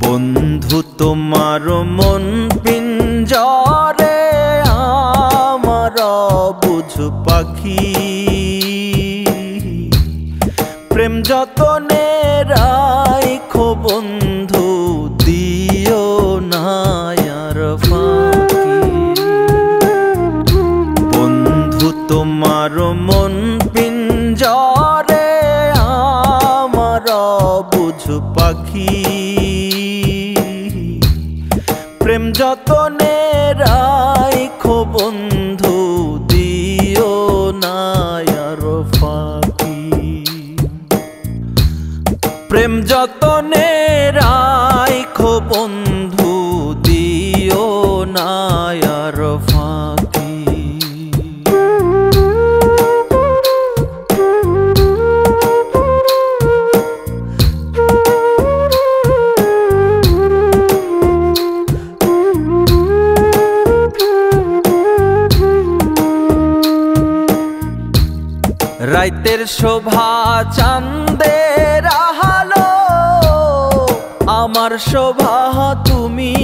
বন্ধু তোমার মন পিঞ্জরে আমার বুঝ পাখি, প্রেম যতনে রাখো বন্ধু দিও না আর ফাঁকি। বন্ধু তোমার মন পিঞ্জরে আমার বুঝ পাখি, প্রেম যতনে রাখো বন্ধু দিও না আর ফাঁকি। প্রেম যতনে রাখো বন্ধু দিও না আর ফাঁকি। রাইতের শোভা চাঁদের আলো, আমার শোভা তুমি।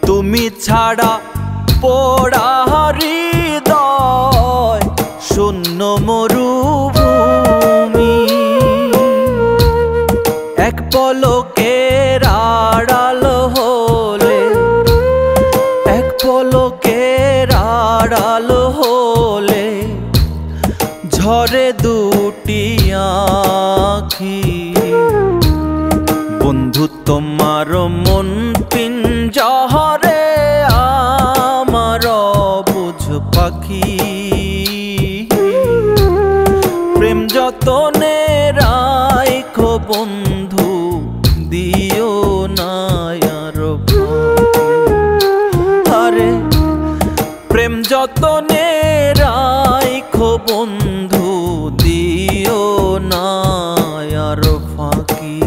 তুমি ছাড়া পোড়া হৃদয় শূন্য মরুভূমি। এক পলকের আড়াল হলে, এক পলকের আড়াল হলে ঝরে দুটি আঁখি। বন্ধু তোমার মন পিঞ্জরে আমার বুঝ পাখি, প্রেম যতনে রাখো বন্ধু দিও না আর ফাঁকি। আরে প্রেম যতনে রাখো বন্ধু দিও না আর ফাঁকি।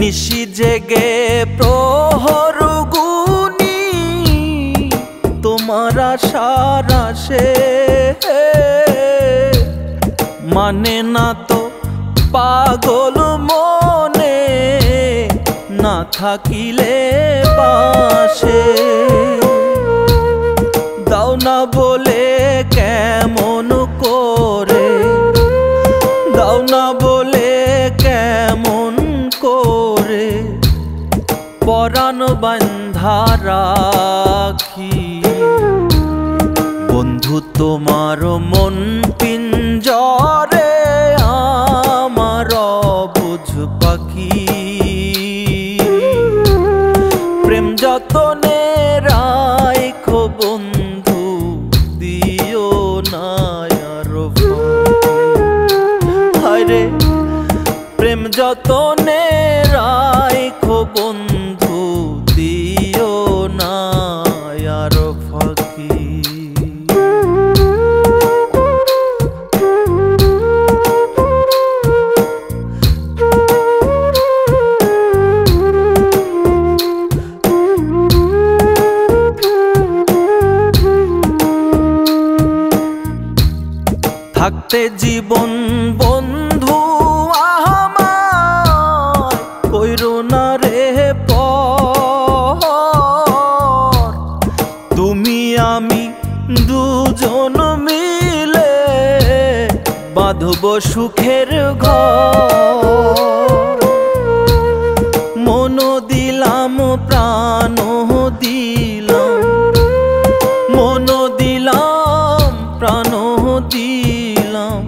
নিশি জেগে প্রহর গুনি তোমার আশার আসে, মানে না তো পাগল মনে না থাকিলে পাশে। দাও না বলে কেমন করে, দাও না বলে কেমন করে পরাণ বান্ধা রাখি। বন্ধু তোমার মন পিঞ্জরে আমার বুঝ পাখি, প্রেম যতনে রাখো বন্ধু দিও না আর ফাঁকি। হায়রে প্রেম যতনে রাখো বন্ধু দিও না আর ফাঁকি। থাকতে জীবন বন্ধু আমার কইরো না রে পর। তুমি আমি দুজন মিলে বাঁধব সুখের ঘর। মন দিলাম প্রাণ দিলাম, মন দিলাম প্রাণ দিলাম,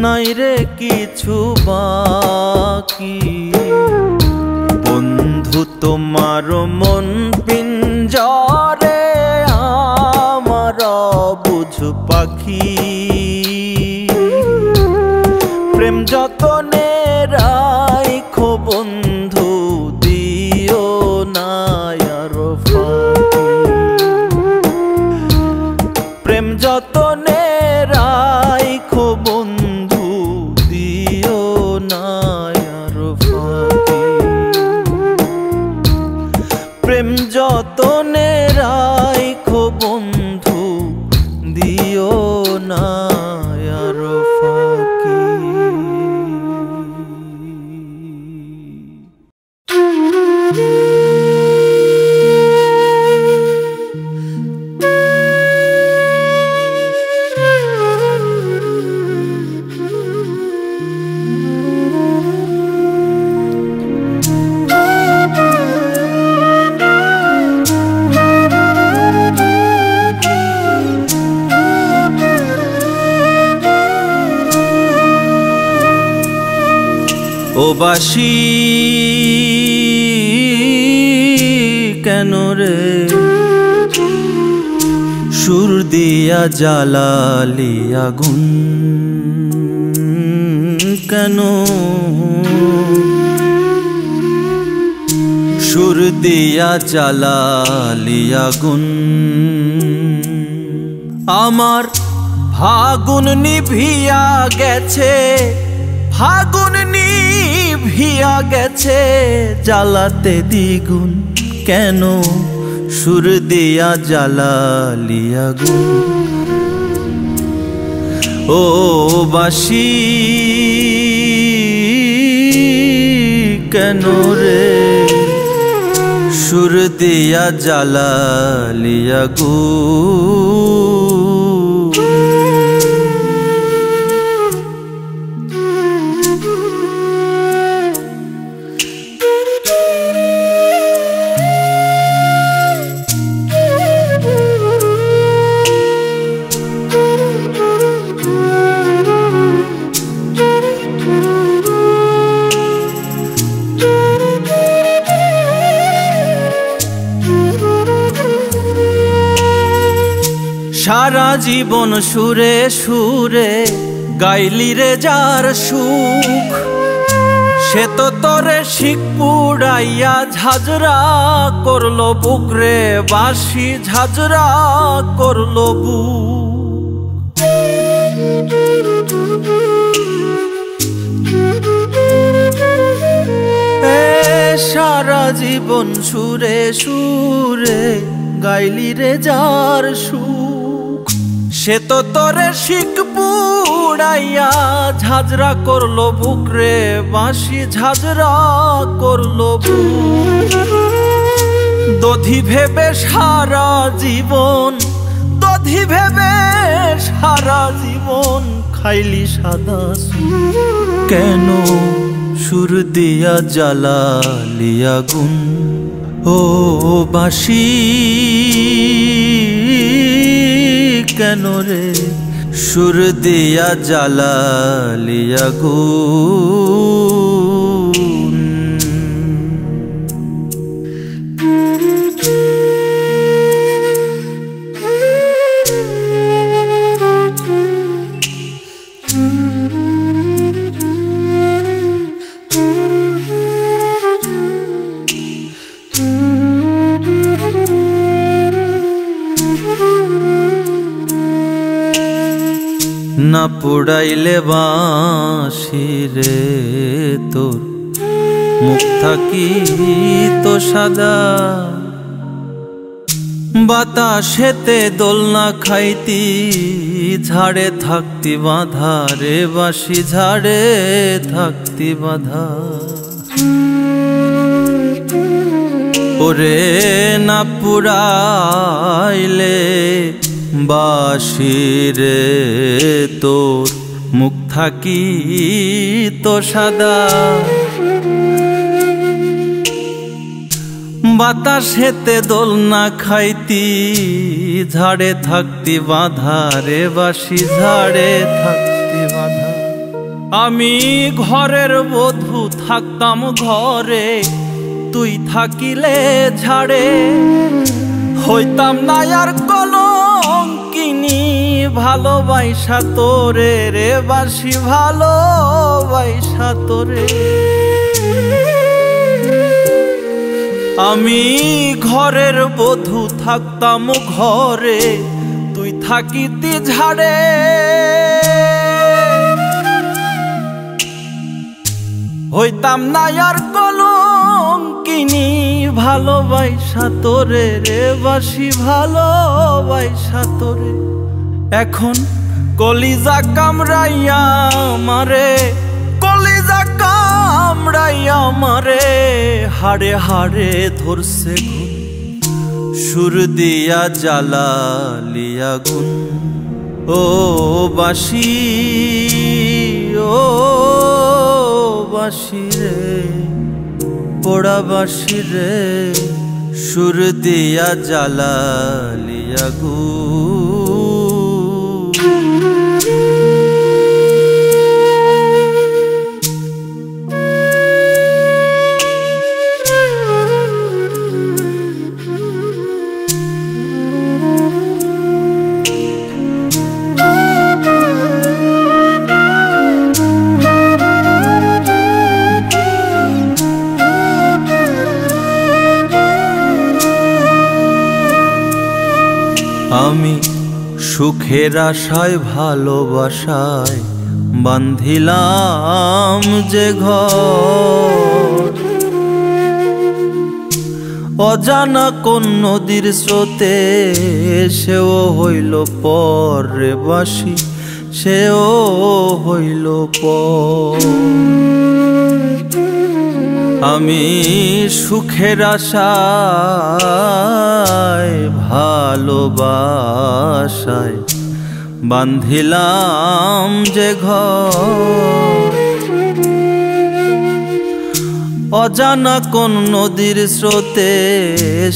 নাই রে কিছু বাকি। বন্ধু তোমার মন পিঞ্জরে আমার বুঝ পাখি, প্রেম যতনে রাখো বন্ধু দিও না আর ফাঁকি। প্রেম যতনে রাখো বন্ধু আর ফাঁকি। ও বাঁশি কেন রে সুর দিয়া জ্বালালি আগুন কেন সুর দিয়া জ্বালালি আগুন আমার ফাগুন নিভিয়া গেছে ফাগুন নিভিয়া গেছে জ্বালাতে দ্বিগুণ কেন সুর দিয়া জ্বালালি আগুন ও বাঁশি কেন রে সুর দিয়া জ্বালালি আগুন সারা জীবন সুরে সুরে গাইলি রে যার সুখ সে তো তোরে শিখ পুড়াইয়া ঝাঁঝরা করলো বুক রে বাঁশি ঝাঁঝরা করলো বুক সারা জীবন সুরে সুরে গাইলি রে যার সুখ সে তো তোরে শিখ পুড়াইয়া ঝাঁঝরা করলো বুক রে বাঁশি ঝাঁঝরা করলো বুক দধি ভেবে সারা জীবন দধি ভেবে সারা জীবন খাইলি সাদা কেন সুর দিয়া জ্বালালি আগুন ও বাঁশি কেন রে সুর দিয়া জ্বালালি আগুন না পুড়াইলে বাঁশি রে তোর মুখ থাকি তো সাদা বাতাসেতে দোলনা খাইতি ঝাড়ে থাকতি বাঁধা রে বাঁশি ঝাড়ে থাকতি বাঁধা ওরে না পুড়াইলে বাঁশি রে তোর মুখ থাকি তো সাদা বাতাসেতে দোলনা খাইতি ঝাড়ে থাকতি বাঁধা রে বাঁশি ঝাড়ে থাকতি বাঁধা আমি ঘরের বধূ থাকতাম ঘরে তুই থাকিলে ঝাড়ে হইতাম না আর কলঙ্কিনী ভালোবাসা তোরে রে বাঁশি ভালোবাসা তোরে আমি ঘরের বধূ থাকতাম ঘরে তুই থাকিতি ঝাড়ে হইতাম না আর কলঙ্কিনী ভালোবাসা তোরে রে বাঁশি ভালোবাসা তোরে এখন কলিজা কামড়াইয়া মারে, কলিজা কামড়াইয়া মারে, হাড়ে হাড়ে ধরছে ঘুম, সুর দিয়া জ্বালালিয়া গুন। ও বাঁশি, ও বাঁশি রে, পোড়া বাঁশি রে, সুর দিয়া জ্বালালিয়া গুন। আমি সুখের আশায় ভালোবাসায় বান্ধিলাম যে ঘর, অজানা কোন নদীর স্রোতে সেও হইল পর রে বাঁশি, সেও হইল পর। আমি সুখের আশায় ভালোবাসায় বান্ধিলাম যে ঘর, অজানা কোন নদীর স্রোতে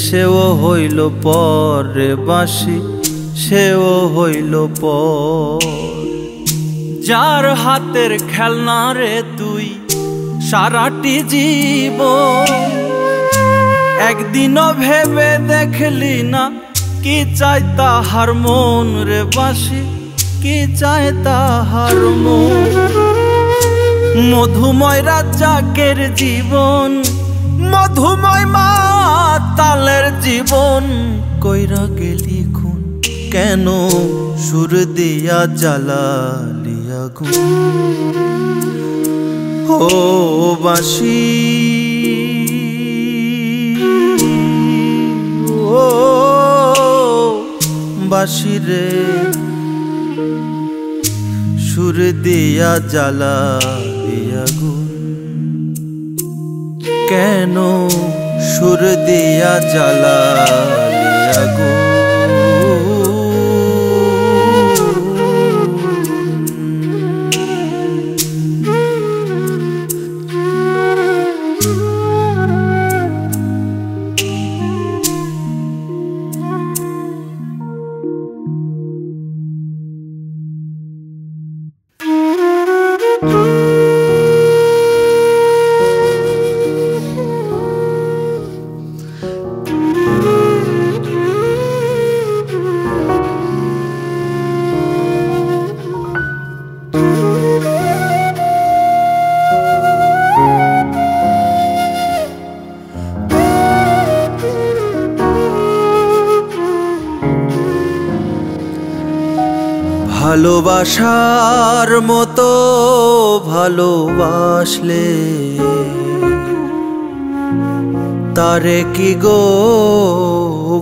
সেও হইল পর রে বাঁশি, সেও হইল পর। যার হাতের খেলনা রে তুই সারাটি জীবন, একদিনও ভেবে দেখলি না কি চাই তাহার মন রে বাঁশি, কি চাই তাহার মন। মধুময় রাজ্জাকের জীবন, মধুময় মাতালের জীবন, কইরা গেলি খুন কেন, সুর দিয়া জ্বালালিয়া গুন। ও বাঁশি, ও বাঁশি রে, সুর দিয়া জ্বালালিয়া গুন। কেন সুর দিয়া জ্বালালিয়া গুন। ভালোবাসার মতো ভালোবাসলে তারে কি গো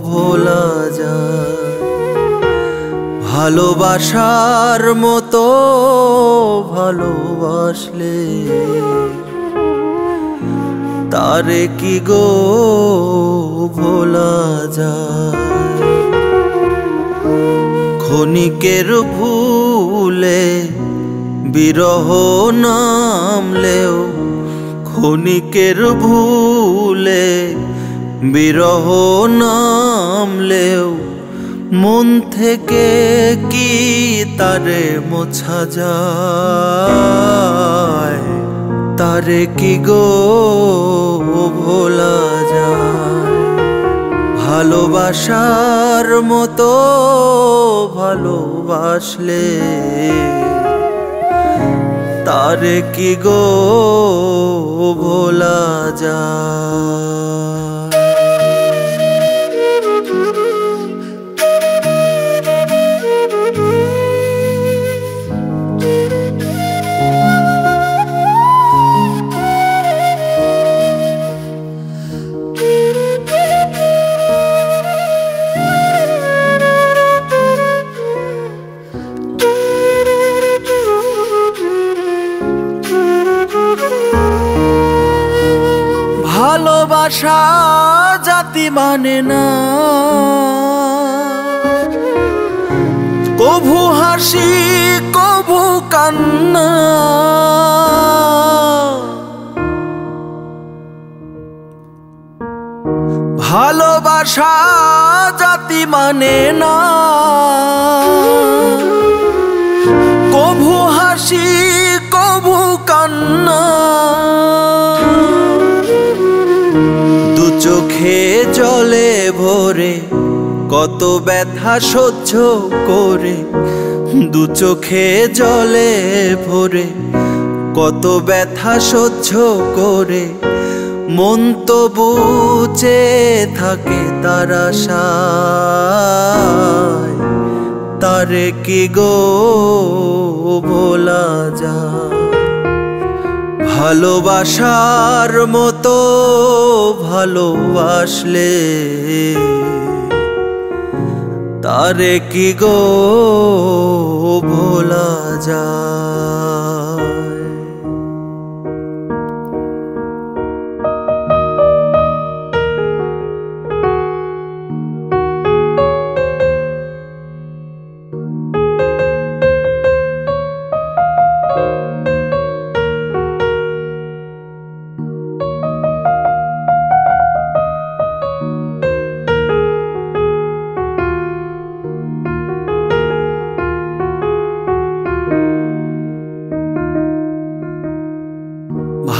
ভোলা যায়। ভালোবাসার মতো ভালোবাসলে তারে কি গো ভোলা যায়। ক্ষণিকের ভুলে বিরহ নামলেও, ক্ষণিকের ভুলে বিরহ নামলেও মন থেকে কি তারে মোছা যায়। তারে কি গো ভোলা যায়। ভালোবাসার মতো ভালোবাসলে তারে কি গো ভোলা যায়। ভাষা জাতি মানে না, কভু হাসি কভু কান্না, ভালোবাসা জাতি মানে না, কভু হাসি কভু কান্না। দু চোখে জলে ভরে কত ব্যথা সহ্য করে, দু চোখে জলে ভরে কত ব্যথা সহ্য করে, মন তবু চেয়ে থাকে তার আশায়। তারে কি গো ভোলা যায়? ভালোবাসার মতো ভালোবাসলে তারে কি গো ভোলা যায়?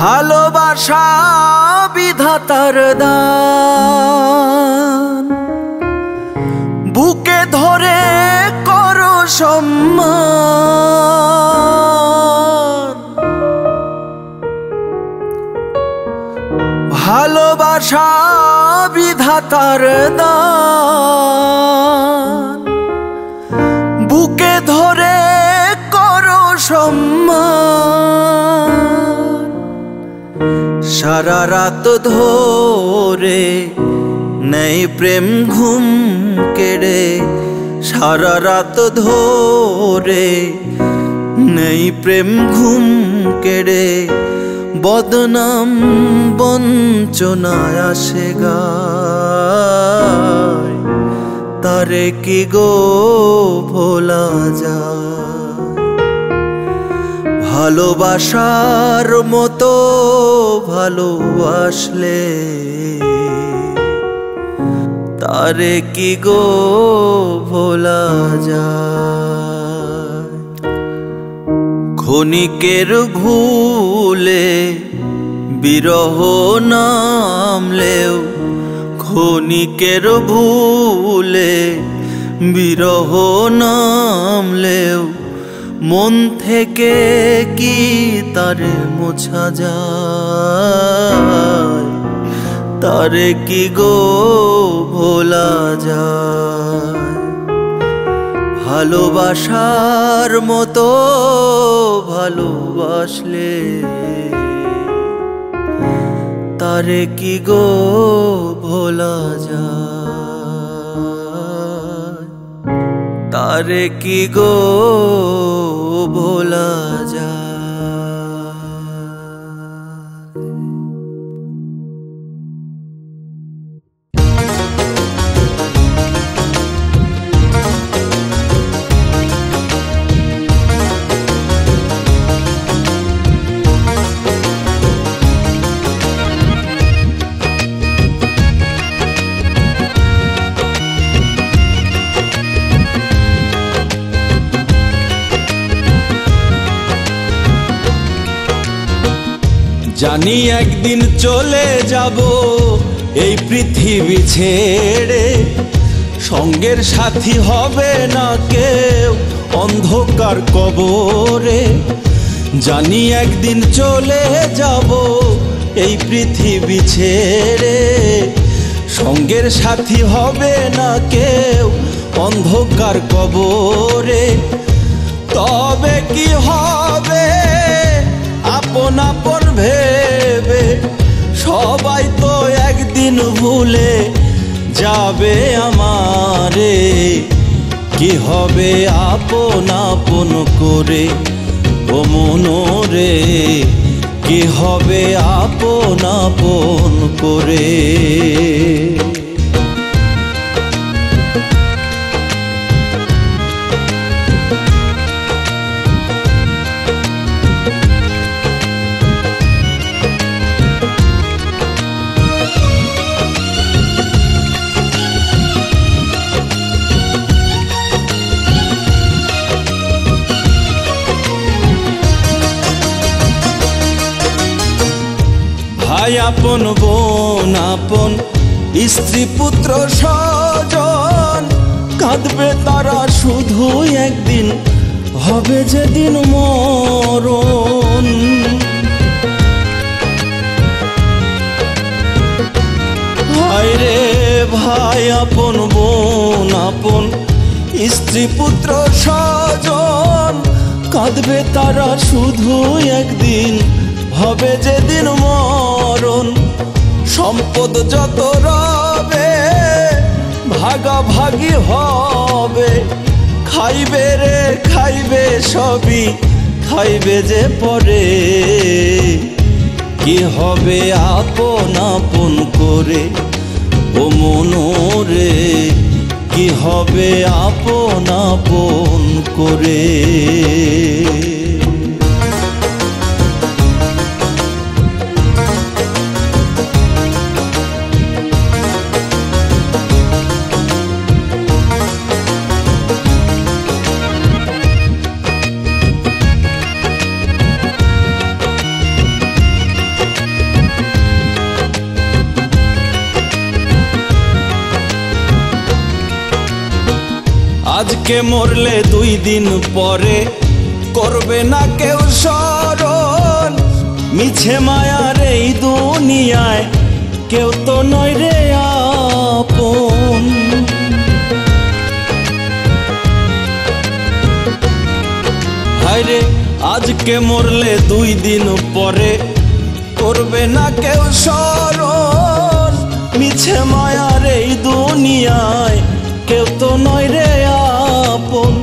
ভালোবাসা বিধাতার দান, বুকে ধরে করো সম্মান। ভালোবাসা বিধাতার দান, বুকে ধরে করো সম্মান। সারা রাত ধরে নেই প্রেম ঘুম কেড়ে, সারা রাত ধরে নেই প্রেম ঘুম কেড়ে, বদনাম বঞ্চনায় আসে গায়। তারে কি গো ভোলা যায়? ভালোবাসার মতো ভালোবাসলে তারে কি গো ভোলা যায়? ক্ষণিকের ভুলে বিরহ নামলেও, ক্ষণিকের ভুলে বিরহ নামলেও, মন থেকে কি তারে মোছা যায়? তারে কি গো ভোলা যায়? ভালোবাসার মতো ভালোবাসলে তারে কি গো ভোলা যায়? তারে কি গো ভোলা যায়? জানি একদিন চলে যাব এই পৃথিবী ছেড়ে, সঙ্গের সাথী হবে না কেউ অন্ধকার কবরে। জানি একদিন চলে যাব এই পৃথিবী ছেড়ে, সঙ্গের সাথী হবে না কেউ অন্ধকার কবরে। তবে কি হবে আপন আপন ভেবে, সবাই তো একদিন ভুলে যাবে আমারে। কি হবে আপন আপন করে ও মনরে, কি হবে আপন আপন করে। ভাই আপন বোন আপন স্ত্রী পুত্র স্বজন কাঁদবে তারা শুধু একদিন হবে যেদিন মরণ। ভাই রে ভাই আপন বোন আপন স্ত্রী পুত্র স্বজন কাঁদবে তারা শুধু একদিন হবে যেদিন মরণ। সম্পদ যত রবে ভাগাভাগি হবে, খাইবে রে খাইবে সবই খাইবে যে পরে। কি হবে আপন আপন করে ও মনোরে, কি হবে আপন আপন করে। আজকে মরলে 2 দিন পরে করবে না কেউ স্মরণ। মিছে মায়ার এই দুনিয়ায় কেউ তো নয় রে আপন। হায়রে আজকে মরলে 2 দিন পরে করবে না কেউ স্মরণ। মিছে মায়ার এই দুনিয়ায় কেউ তো নয় রে আপন।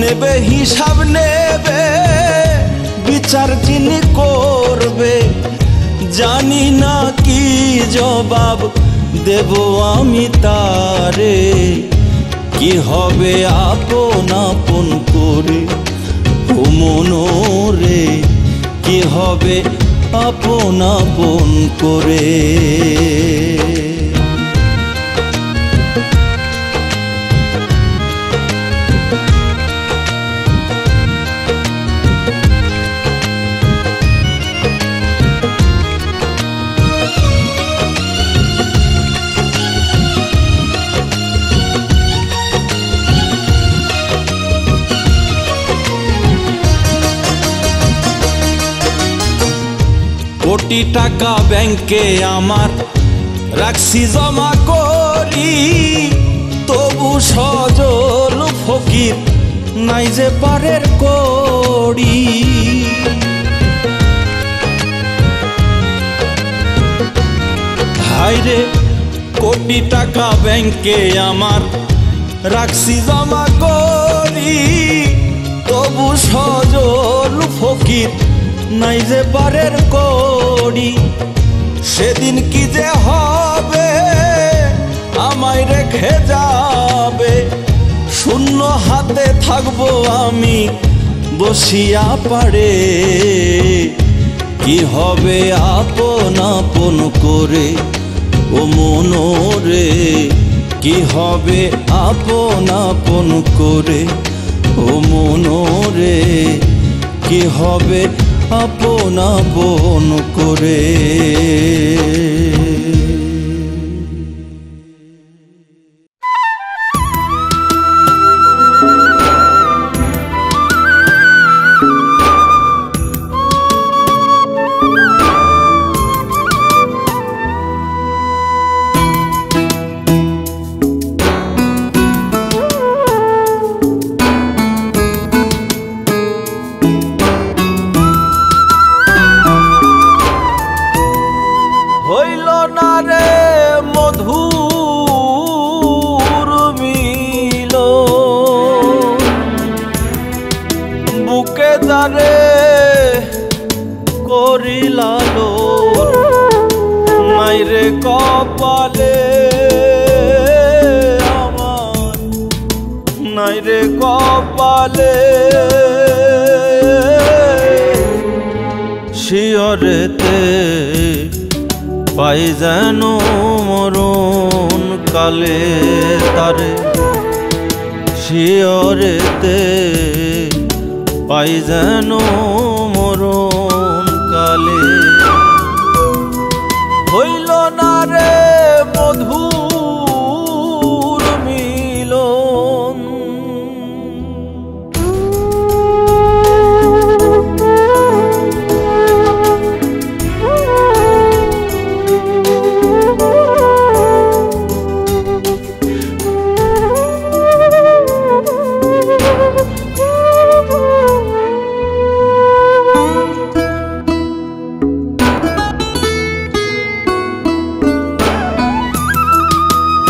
নেবে হিসাব নেবে বিচার যিনি করবে, জানি না কি জবাব দেব আমি তারে। কি হবে আপন আপন করে ও মনোরে, কি হবে আপন আপন করে। কোটি টাকা ব্যাংকে আমার রাখছি জমা করি, তবু সজল ফকির নাই যে পারের কড়ি। হায়রে কোটি টাকা ব্যাংকে আমার রাখছি জমা করি, তবু সজল ফকির নাই যে পারের কড়ি। সেদিন কি যে হবে আমায় রেখে যাবে, শূন্য হাতে থাকবো আমি বসিয়া পারে। কি হবে আপন আপন করে ও মনোরে, কি হবে আপন আপন করে ও মনোরে, কি হবে আপন আপন করে। করি লালন নাই রে কপালে আমার, নাই রে কপালে। শিয়রেতে পাই যেন মরণ কালে তারে, শিয়রেতে পাই যেন মরণ কালে। হইল না রে মধুর মিলন,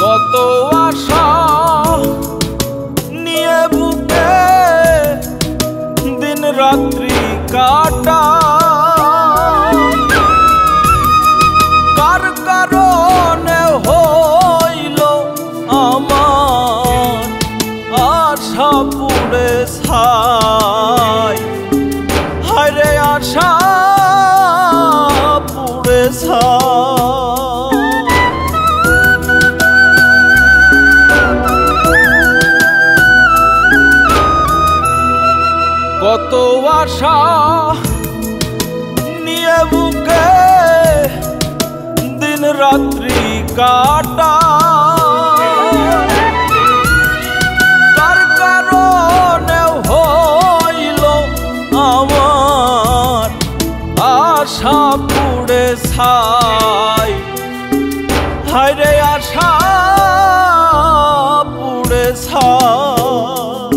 কত আশা নিয়ে বুকে দিন রাত্রি কাটা, কার কারণে হইল আমার আশা পুড়ে ছাই, হায়রে আশা পুড়ে ছাই। কত আশা নিয়ে বুকে দিন রাত্রি কাটা, কার কারণে হইল আমার আশা পুড়ে ছাই, হায়রে আশা পুড়ে ছাই।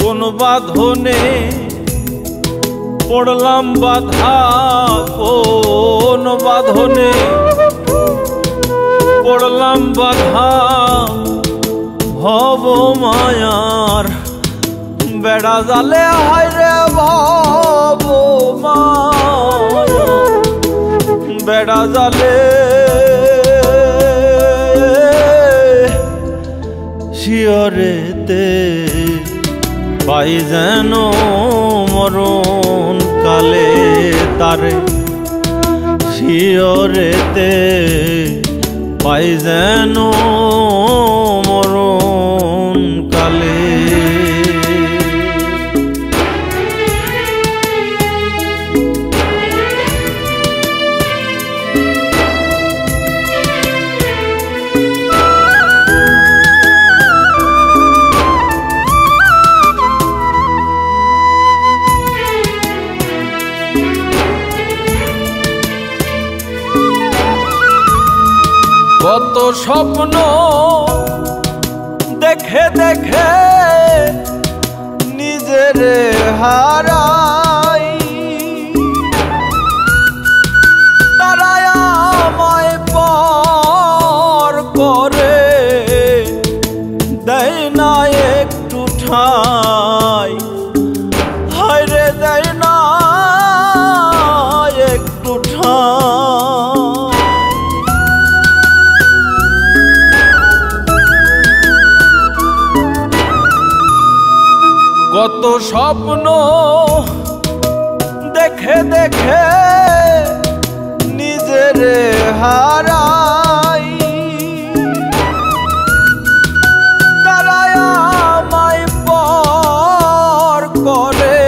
কোন বাঁধনে পড়লাম বাধা, কোন বাঁধনে পড়লাম বাধা, ভব মায়ার বেড়া জালে, হায়রে ভব মায়ার বেড়া জালে। শিয়রেতে পাই যেন মরণ কালে তারে, শিয়রেতে পাই যেন মরণ কালে। কত স্বপ্ন দেখে দেখে নিজের হারাই, তারা আমায় পর করে দেয় না একটু ঠাই, হায়রে দেয় না একটু ঠাই। কত স্বপ্ন দেখে দেখে নিজের হারাই, তারা আমায় পর করে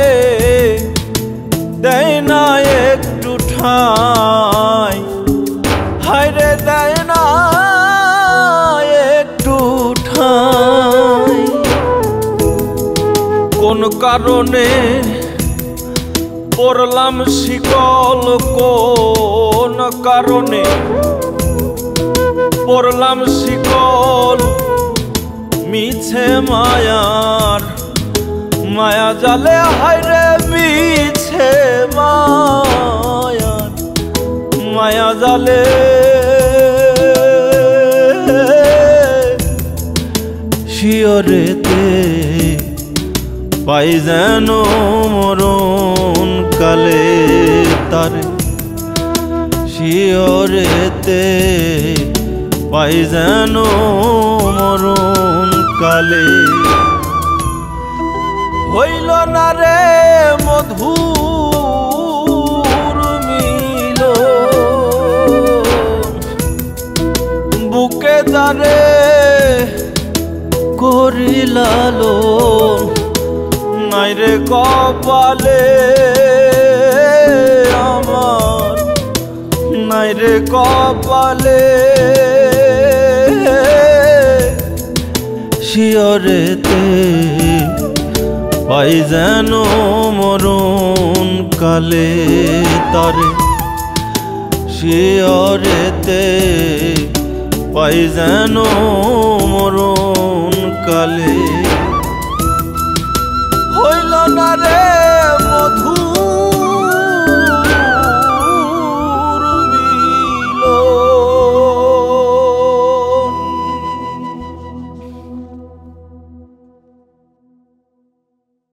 দেয় না একটু ঠাই, হায়রে দেয় না একটু ঠাই। কোন কারণে পড়লাম শিকল, কোন কারণে পড়লাম শিকল, মিছে মায়ার মায়া জালে, হায়রে মিছে মায়ার মায়া জালে। শিয়রেতে পাই যেন মরণ কালে তারে শিয়রেতে পাই যেন মরণ কালে হইল না রে মধুর মিল বুকে যারে করিলালো নাই রে কপালে আমার নাই রে কপালে শিয়রেতে পাই যেন মরণ কালে তারে শিয়রেতে পাই যেন মরণ কালে হইল না রে